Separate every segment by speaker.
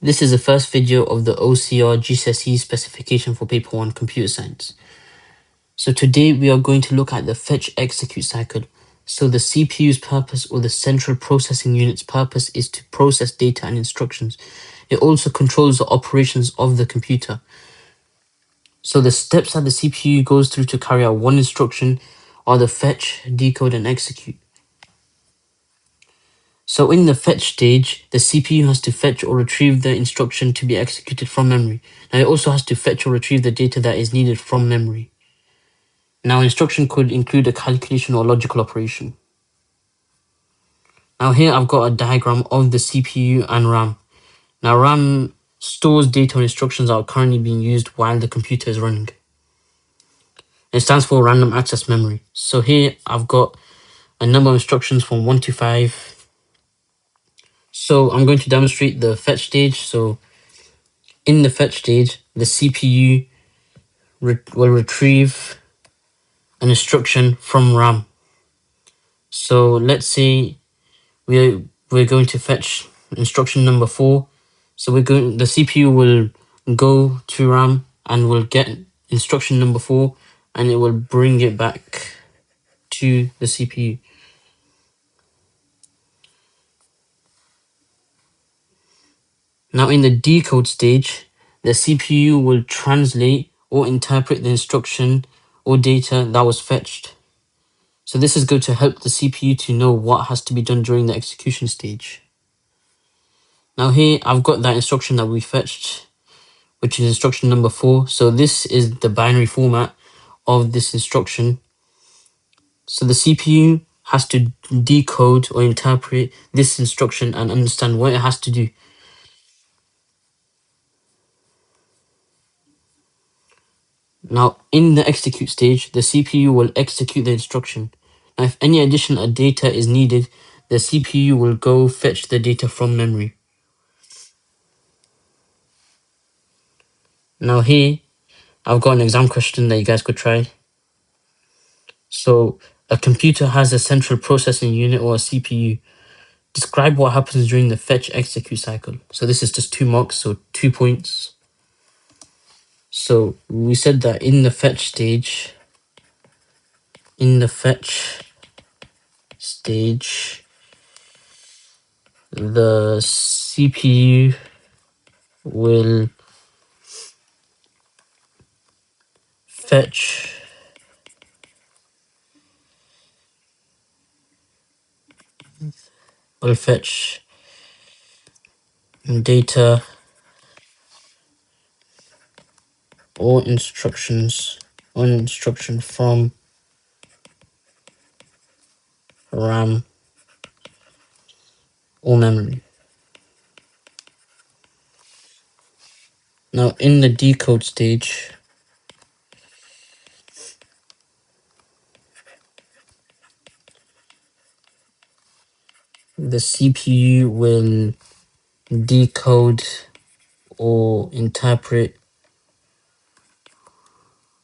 Speaker 1: This is the first video of the OCR GCSE specification for paper 1 computer science. So today we are going to look at the fetch execute cycle. So the CPU's purpose, or the central processing unit's purpose, is to process data and instructions. It also controls the operations of the computer. So the steps that the CPU goes through to carry out one instruction are the fetch, decode, and execute. So in the fetch stage, the CPU has to fetch or retrieve the instruction to be executed from memory. Now it also has to fetch or retrieve the data that is needed from memory. Now instruction could include a calculation or logical operation. Now here I've got a diagram of the CPU and RAM. Now RAM stores data and instructions that are currently being used while the computer is running. It stands for random access memory. So here I've got a number of instructions from 1 to 5. So I'm going to demonstrate the fetch stage. So in the fetch stage, the CPU will retrieve an instruction from RAM. So let's say we're going to fetch instruction number 4. So the CPU will go to RAM and will get instruction number 4, and it will bring it back to the CPU. Now in the decode stage, the CPU will translate or interpret the instruction or data that was fetched. So this is going to help the CPU to know what has to be done during the execution stage. Now here I've got that instruction that we fetched, which is instruction number 4. So this is the binary format of this instruction. So the CPU has to decode or interpret this instruction and understand what it has to do. Now, in the execute stage, the CPU will execute the instruction. Now, if any additional data is needed, the CPU will go fetch the data from memory. Now here, I've got an exam question that you guys could try. So, a computer has a central processing unit, or a CPU. Describe what happens during the fetch execute cycle. So this is just 2 marks, so 2 points. So we said that in the fetch stage, the CPU will fetch data or instruction from RAM or memory. Now in the decode stage, the CPU will decode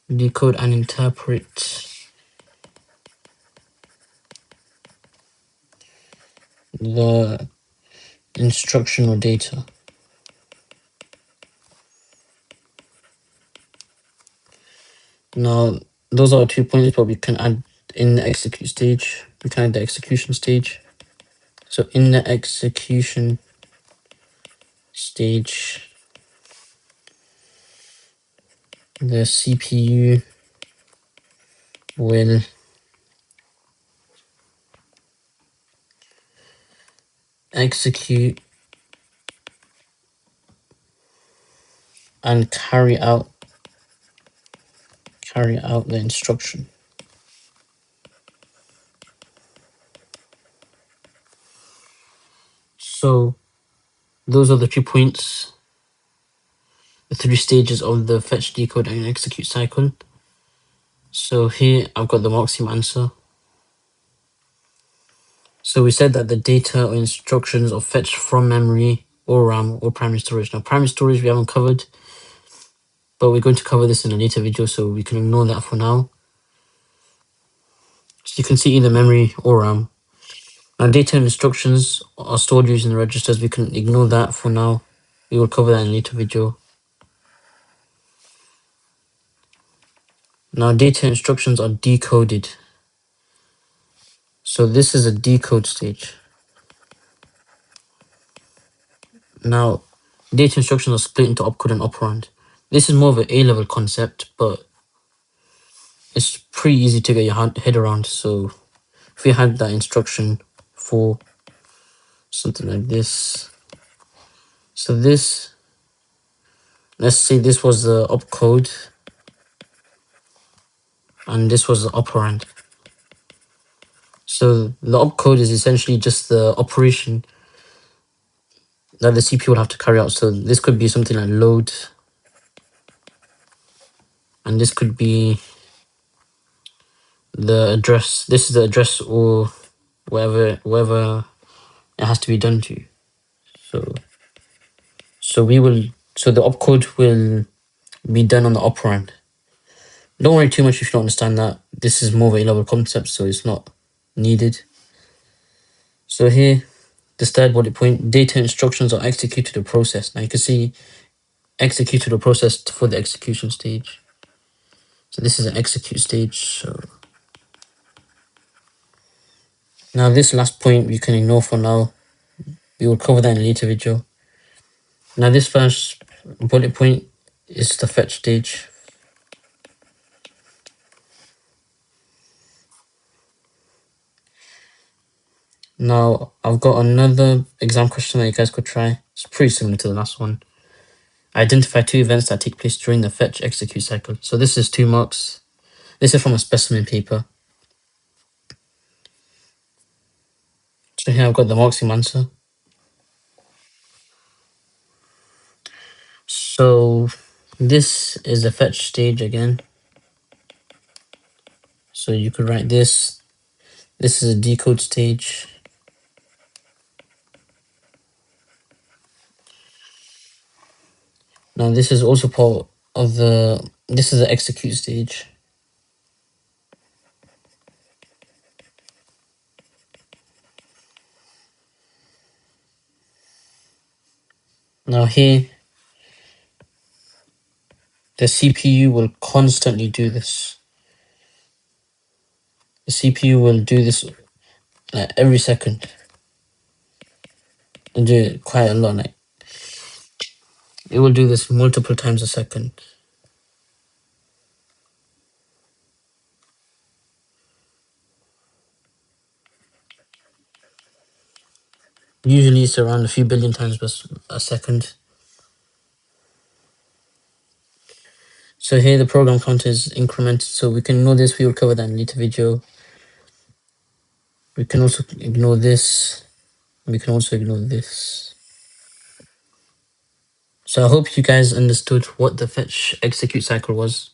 Speaker 1: and interpret the instructional data. Now those are 2 points, but we can add in the execute stage. We can add the execution stage. So in the execution stage, the CPU will execute and carry out the instruction. So those are the 2 points, the 3 stages of the fetch, decode, and execute cycle. So here I've got the maximum answer. So we said that the data or instructions are fetched from memory or RAM or primary storage. Now primary storage we haven't covered, but we're going to cover this in a later video, so we can ignore that for now. So you can see either memory or RAM. Now data and instructions are stored using the registers. We can ignore that for now. We will cover that in a later video. Now data instructions are decoded. So this is a decode stage. Now data instructions are split into opcode and operand. This is more of an A-level concept, but it's pretty easy to get your head around. So if we had that instruction for something like this, so this, let's say this was the opcode and this was the operand. So the opcode is essentially just the operation that the CPU will have to carry out. So this could be something like load, and this could be the address. This is the address or wherever it has to be done to. So the opcode will be done on the operand. Don't worry too much if you don't understand that. This is more of a level concept, so it's not needed. So here, the third bullet point, data instructions are executed or processed. Now you can see executed or processed for the execution stage. So this is an execute stage. So now this last point you can ignore for now. We will cover that in a later video. Now this first bullet point is the fetch stage. Now I've got another exam question that you guys could try. It's pretty similar to the last one. Identify two events that take place during the fetch execute cycle. So this is 2 marks. This is from a specimen paper. So here I've got the maximum answer. So this is the fetch stage again. So you could write this. This is a decode stage. Now this is also part of this is the execute stage. Now here, the CPU will constantly do this. The CPU will do this like every second. And do it quite a lot. Like it will do this multiple times a second. Usually it's around a few billion times a second. So here the program counter is incremented, so we can ignore this. We will cover that in a later video. We can also ignore this. We can also ignore this. So I hope you guys understood what the fetch execute cycle was.